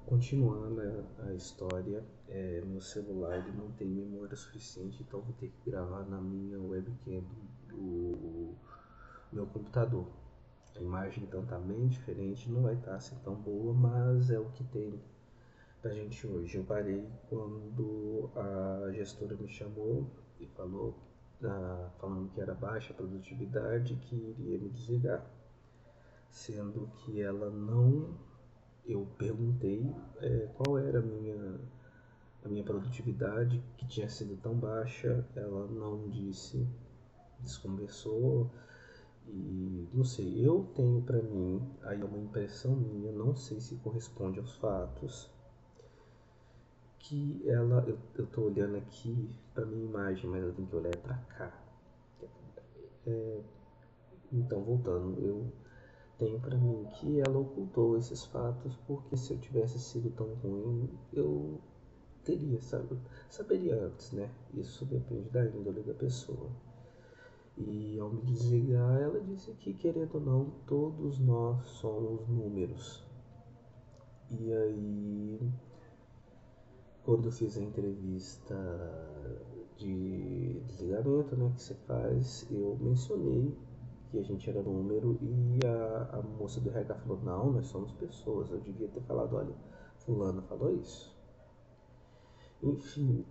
Continuando a história, meu celular ele não tem memória suficiente, então vou ter que gravar na minha webcam do meu computador. A imagem então tá bem diferente, não vai estar assim tão boa, mas é o que tem pra gente hoje. Eu parei quando a gestora me chamou e falou, falando que era baixa produtividade, que iria me desligar, sendo que ela não. Eu perguntei qual era a minha produtividade, que tinha sido tão baixa, ela não disse, desconversou. E não sei, eu tenho pra mim, aí é uma impressão minha, não sei se corresponde aos fatos, que eu tô olhando aqui pra minha imagem, mas eu tenho que olhar pra cá. Então, voltando, eu tenho pra mim que ela ocultou esses fatos, porque se eu tivesse sido tão ruim, eu teria, saberia antes, né? Isso depende da índole da pessoa. E ao me desligar, ela disse que, querendo ou não, todos nós somos números. E aí, quando eu fiz a entrevista de desligamento, né, que você faz, eu mencionei que a gente era número e a moça do RH falou, não, nós somos pessoas. Eu devia ter falado, olha, fulano falou isso. Enfim,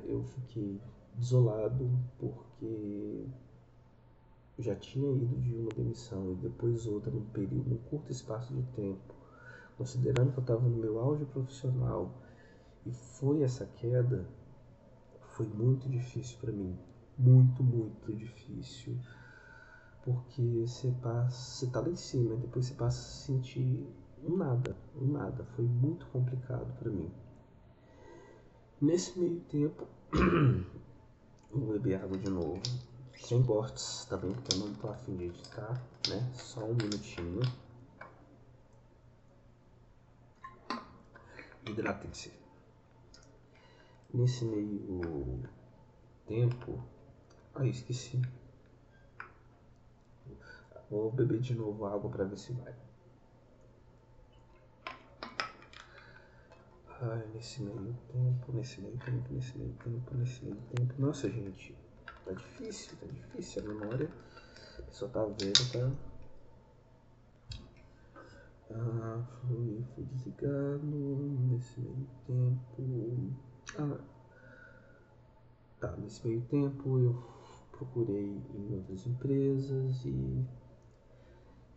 eu fiquei desolado porque eu já tinha ido de uma demissão e depois outra num curto espaço de tempo, considerando que eu estava no meu auge profissional e foi essa queda, foi muito difícil para mim, muito difícil, porque você tá lá em cima e depois você passa a se sentir um nada, foi muito complicado para mim. Nesse meio tempo, vou beber água de novo, sem cortes, tá bem? Porque eu não tô afim de editar, né? Só um minutinho. Hidratem-se. Nesse meio tempo, esqueci. Vou beber de novo água para ver se vai. Nesse meio tempo. Nossa, gente, tá difícil a memória. A pessoa tá velha, tá? Fui desligado nesse meio tempo. Nesse meio tempo eu procurei em outras empresas e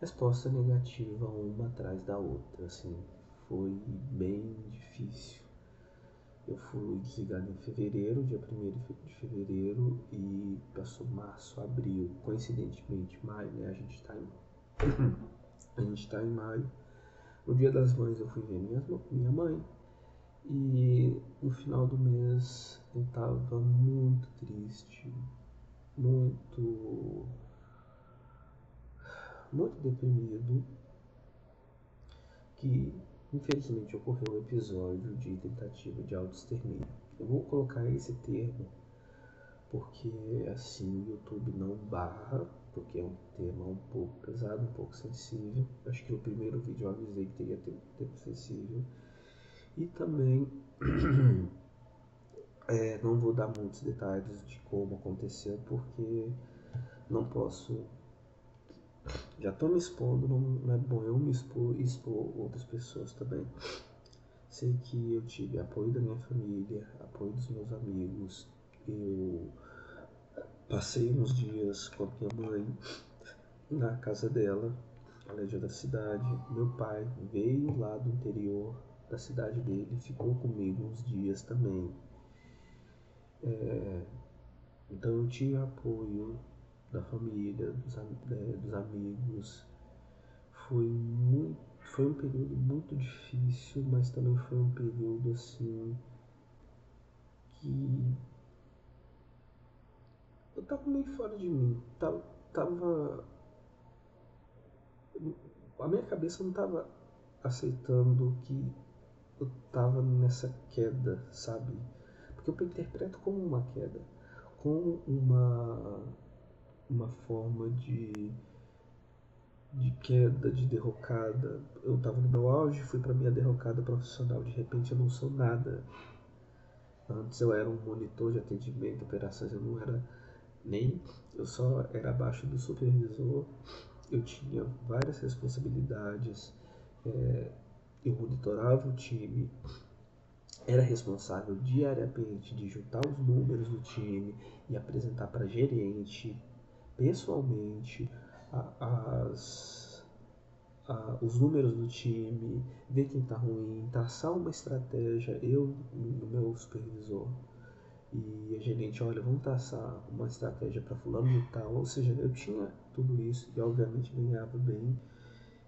resposta negativa uma atrás da outra, assim, foi bem difícil. Eu fui desligado em fevereiro, dia 1º de fevereiro, e passou março, abril, coincidentemente maio, né? A gente tá em maio. No dia das mães eu fui ver minha mãe, e no final do mês eu tava muito triste, muito, muito deprimido, que infelizmente ocorreu um episódio de tentativa de autoextermínio. Eu vou colocar esse termo porque assim o YouTube não barra, porque é um tema um pouco pesado, um pouco sensível. Acho que no primeiro vídeo eu avisei que teria tempo sensível. E também não vou dar muitos detalhes de como aconteceu, porque não posso. Já estou me expondo, não é bom eu me expor outras pessoas também. Sei que eu tive apoio da minha família, apoio dos meus amigos. Eu passei uns dias com a minha mãe na casa dela, ela é de outra cidade. Meu pai veio lá do interior da cidade dele, ficou comigo uns dias também. Então eu tive apoio da família, dos amigos. Foi um período muito difícil, mas também foi um período assim que eu tava meio fora de mim. Tava a minha cabeça não tava aceitando que eu tava nessa queda, sabe? Porque eu interpreto como uma queda, como uma forma de de queda, de derrocada. Eu estava no meu auge, fui para minha derrocada profissional. De repente eu não sou nada. Antes eu era um monitor de atendimento, operações, eu não era nem. Eu só era abaixo do supervisor. Eu tinha várias responsabilidades. Eu monitorava o time, era responsável diariamente de juntar os números do time e apresentar para gerente pessoalmente as, os números do time, ver quem está ruim, traçar uma estratégia, eu e o meu supervisor e a gerente, olha, vamos traçar uma estratégia para fulano e tal, ou seja, eu tinha tudo isso e obviamente ganhava bem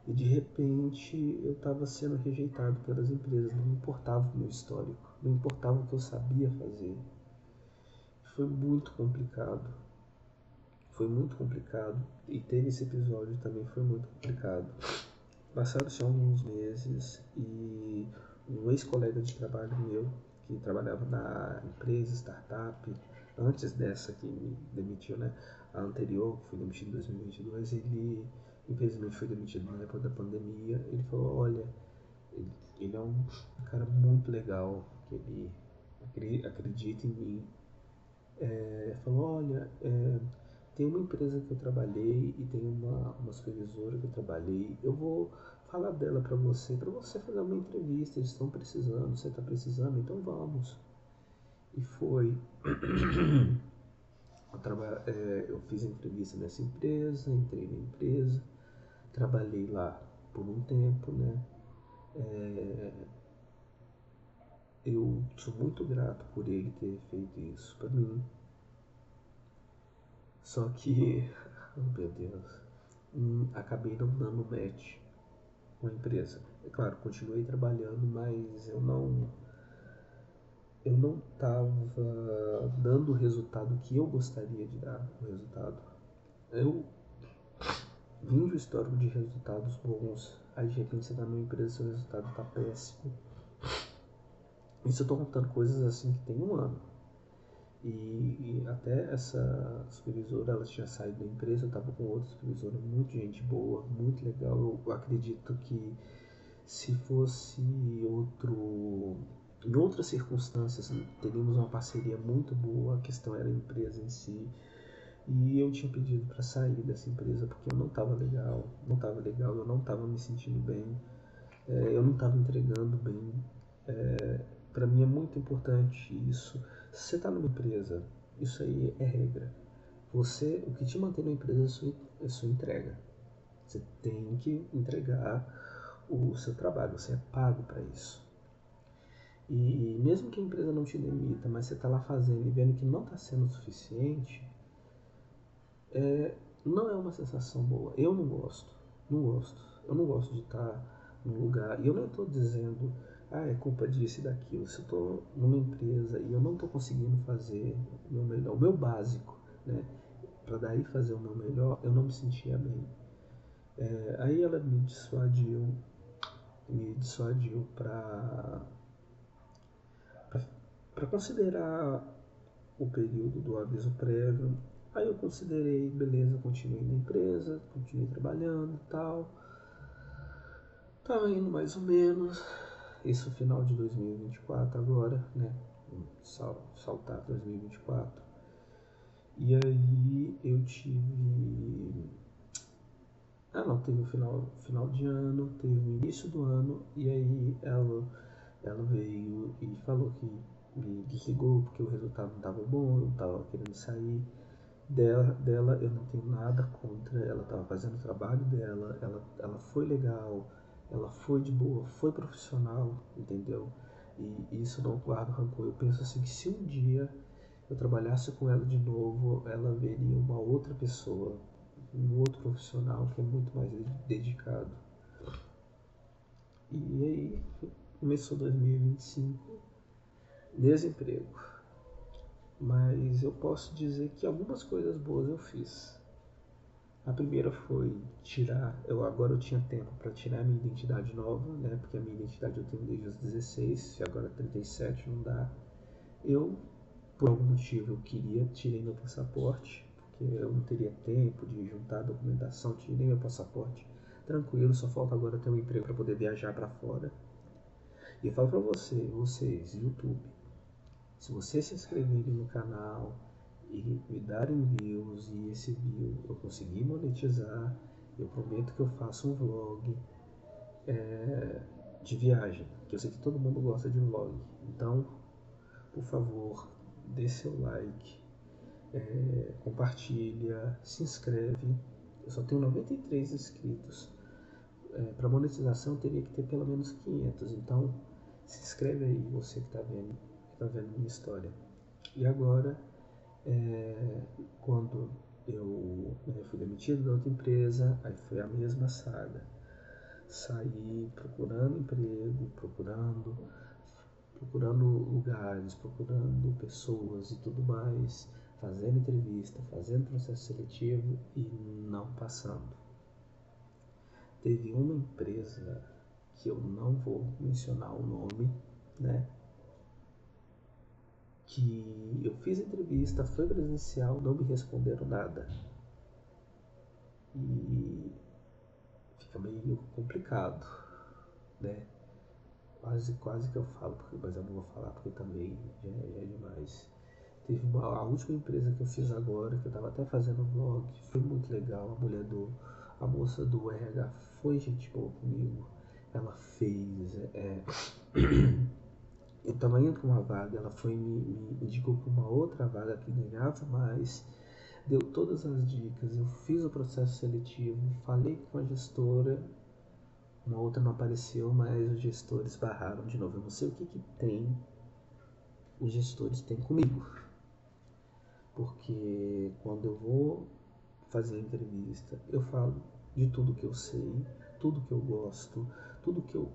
e de repente eu estava sendo rejeitado pelas empresas, não importava o meu histórico, não importava o que eu sabia fazer. Foi muito complicado. Foi muito complicado. E teve esse episódio também, foi muito complicado. Passaram-se alguns meses e um ex-colega de trabalho meu, que trabalhava na empresa, startup, antes dessa que me demitiu, né? A anterior, que foi demitida em 2022, ele infelizmente foi demitido na época da pandemia. Ele falou, olha, ele é um cara muito legal, que ele acredita em mim. Falou, olha, tem uma empresa que eu trabalhei e tem uma supervisora que eu trabalhei, eu vou falar dela para você fazer uma entrevista, eles estão precisando, você está precisando, então vamos. E foi. Eu fiz entrevista nessa empresa, entrei na empresa, trabalhei lá por um tempo, né? Eu sou muito grato por ele ter feito isso para mim. Só que, oh meu Deus, acabei não dando match com a empresa. É claro, continuei trabalhando, mas eu não estava dando o resultado que eu gostaria de dar o resultado. Eu vim do histórico de resultados bons, aí de repente você está numa empresa e seu resultado está péssimo. Isso eu estou contando coisas assim que tem um ano. E até essa supervisora, ela tinha saído da empresa, eu estava com outra supervisora, muito gente boa, muito legal. Eu acredito que se fosse em outras circunstâncias, teríamos uma parceria muito boa, a questão era a empresa em si. E eu tinha pedido para sair dessa empresa porque eu não estava legal, eu não estava me sentindo bem, eu não estava entregando bem. Para mim é muito importante isso. Se você está numa empresa, isso aí é regra. O que te mantém na empresa é a sua entrega. Você tem que entregar o seu trabalho, você é pago para isso. E mesmo que a empresa não te demita, mas você está lá fazendo e vendo que não está sendo o suficiente, não é uma sensação boa. Eu não gosto, não gosto. Eu não gosto de estar num lugar. E eu não estou dizendo, é culpa disso e daquilo. Se eu estou numa empresa e eu não estou conseguindo fazer o meu melhor, o meu básico, né, para daí fazer o meu melhor, eu não me sentia bem. Aí ela me dissuadiu para considerar o período do aviso prévio. Aí eu considerei, beleza, continuei na empresa, continuei trabalhando e tal. Tava indo mais ou menos. Isso final de 2024 agora, né? Saltar 2024. E aí eu tive. Ah não, teve o final de ano, teve o início do ano, e aí ela veio e falou que me desligou porque o resultado não estava bom, eu estava querendo sair dela. Eu não tenho nada contra, ela estava fazendo o trabalho dela, ela foi legal, ela foi de boa, foi profissional, entendeu? E isso não guardo rancor. Eu penso assim que se um dia eu trabalhasse com ela de novo, ela veria uma outra pessoa, um outro profissional que é muito mais dedicado. E aí começou 2025, desemprego. Mas eu posso dizer que algumas coisas boas eu fiz. A primeira foi agora eu tinha tempo para tirar a minha identidade nova, né? Porque a minha identidade eu tenho desde os 16, e agora 37 não dá. Eu, por algum motivo, tirei meu passaporte, porque eu não teria tempo de juntar a documentação, tirei meu passaporte tranquilo, só falta agora ter um emprego para poder viajar para fora. E eu falo para vocês, YouTube, se vocês se inscreverem no canal e me darem views e esse view eu conseguir monetizar, eu prometo que eu faço um vlog de viagem, que eu sei que todo mundo gosta de vlog. Então, por favor, dê seu like, compartilha, se inscreve. Eu só tenho 93 inscritos. Para monetização teria que ter pelo menos 500. Então, se inscreve aí, você que está vendo minha história. E agora, quando eu fui demitido da outra empresa, aí foi a mesma saga. Saí procurando emprego, procurando lugares, procurando pessoas e tudo mais, fazendo entrevista, fazendo processo seletivo e não passando. Teve uma empresa que eu não vou mencionar o nome, né? Que eu fiz entrevista, foi presencial, não me responderam nada. E fica meio complicado, né? Quase que eu falo, mas eu não vou falar porque também já é demais. Teve a última empresa que eu fiz agora, que eu tava até fazendo vlog, foi muito legal. A moça do RH foi gente boa comigo. Ela fez. Eu tava indo para uma vaga, ela me indicou para uma outra vaga que ganhava mais, deu todas as dicas, eu fiz o processo seletivo, falei com a gestora, uma outra não apareceu, mas os gestores barraram de novo. Eu não sei o que tem, os gestores têm comigo. Porque quando eu vou fazer a entrevista, eu falo de tudo que eu sei, tudo que eu gosto, tudo que eu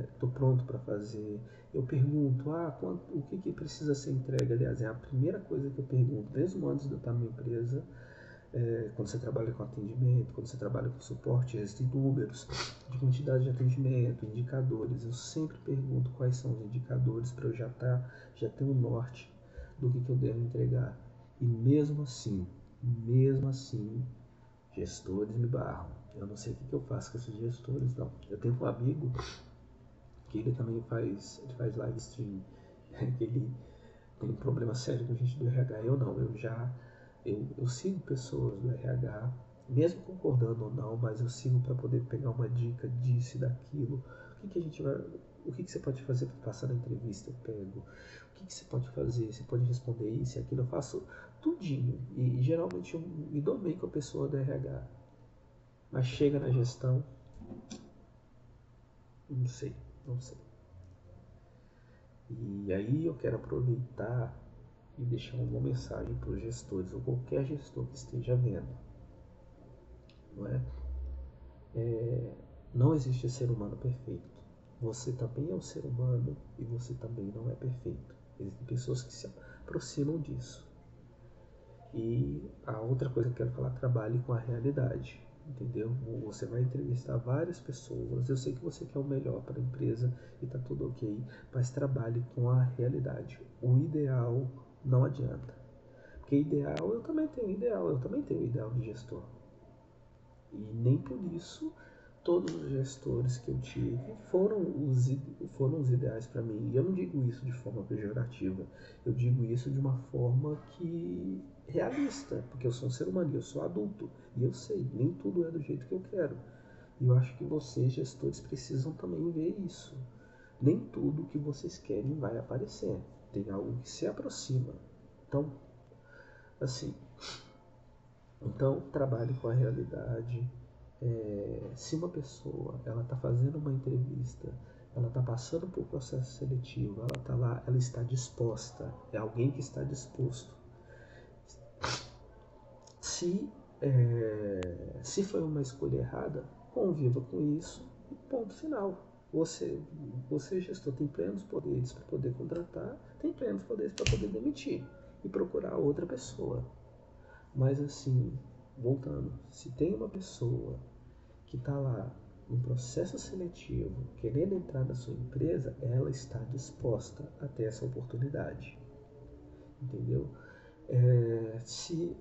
estou pronto para fazer. Eu pergunto, o que precisa ser entregue? Aliás, é a primeira coisa que eu pergunto, mesmo antes de eu estar na minha empresa. Quando você trabalha com atendimento, quando você trabalha com suporte, existem números de quantidade de atendimento, indicadores. Eu sempre pergunto quais são os indicadores para eu já ter um norte do que eu devo entregar. E mesmo assim, gestores me barram. Eu não sei o que eu faço com esses gestores, não. Eu tenho um amigo que ele também faz live stream, que ele tem um problema sério com a gente do RH. Eu não, eu sigo pessoas do RH, mesmo concordando ou não, mas eu sigo para poder pegar uma dica disso e daquilo. O que você pode fazer para passar na entrevista? Eu pego. O que você pode fazer? Você pode responder isso e aquilo. Eu faço tudinho. E geralmente eu me dou bem com a pessoa do RH. Mas chega na gestão, não sei. E aí eu quero aproveitar e deixar uma mensagem para os gestores, ou qualquer gestor que esteja vendo. Não é? Não existe ser humano perfeito. Você também é um ser humano e você também não é perfeito. Existem pessoas que se aproximam disso. E a outra coisa que eu quero falar, trabalhe com a realidade. Entendeu? Você vai entrevistar várias pessoas. Eu sei que você quer o melhor para a empresa e está tudo ok, mas trabalhe com a realidade. O ideal não adianta. Porque ideal, eu também tenho ideal de gestor. E nem por isso todos os gestores que eu tive foram os ideais para mim. E eu não digo isso de forma pejorativa, eu digo isso de uma forma que realista, porque eu sou um ser humano, eu sou adulto e eu sei, nem tudo é do jeito que eu quero. E eu acho que vocês, gestores, precisam também ver isso. Nem tudo que vocês querem vai aparecer. Tem algo que se aproxima. Então, assim, trabalhe com a realidade. Se uma pessoa ela está fazendo uma entrevista, ela está passando por processo seletivo, ela está lá, ela está disposta, é alguém que está disposto. Se foi uma escolha errada, conviva com isso e ponto final. Você gestor, tem plenos poderes para poder contratar, tem plenos poderes para poder demitir e procurar outra pessoa. Mas assim, voltando, se tem uma pessoa que está lá no processo seletivo, querendo entrar na sua empresa, ela está disposta a ter essa oportunidade. Entendeu? Se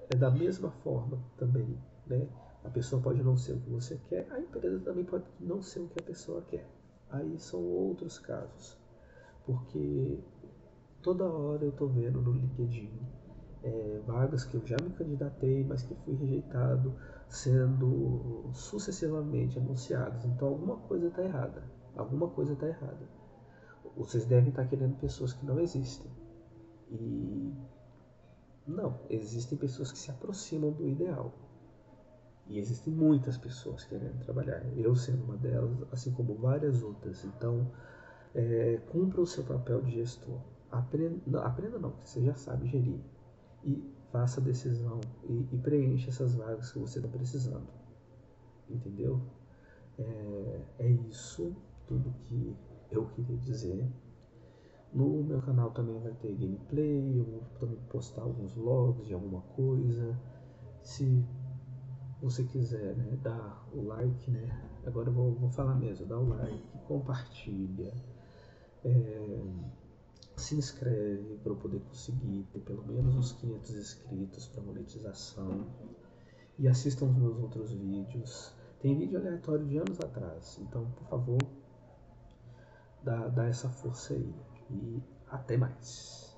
é da mesma forma também, né? A pessoa pode não ser o que você quer, a empresa também pode não ser o que a pessoa quer. Aí são outros casos. Porque toda hora eu tô vendo no LinkedIn vagas que eu já me candidatei, mas que fui rejeitado, sendo sucessivamente anunciadas. Então alguma coisa está errada. Alguma coisa está errada. Vocês devem estar querendo pessoas que não existem. E não, existem pessoas que se aproximam do ideal. E existem muitas pessoas querendo trabalhar. Eu sendo uma delas, assim como várias outras. Então, cumpra o seu papel de gestor. Aprenda não, porque você já sabe gerir. E faça a decisão e preencha essas vagas que você está precisando. Entendeu? É isso tudo que eu queria dizer. No meu canal também vai ter gameplay, eu vou também postar alguns logs de alguma coisa. Se você quiser, né, dar o like, né? Agora eu vou falar mesmo, dá o like, compartilha, se inscreve para eu poder conseguir ter pelo menos uns 500 inscritos para monetização e assistam os meus outros vídeos. Tem vídeo aleatório de anos atrás, então por favor, dá essa força aí e até mais.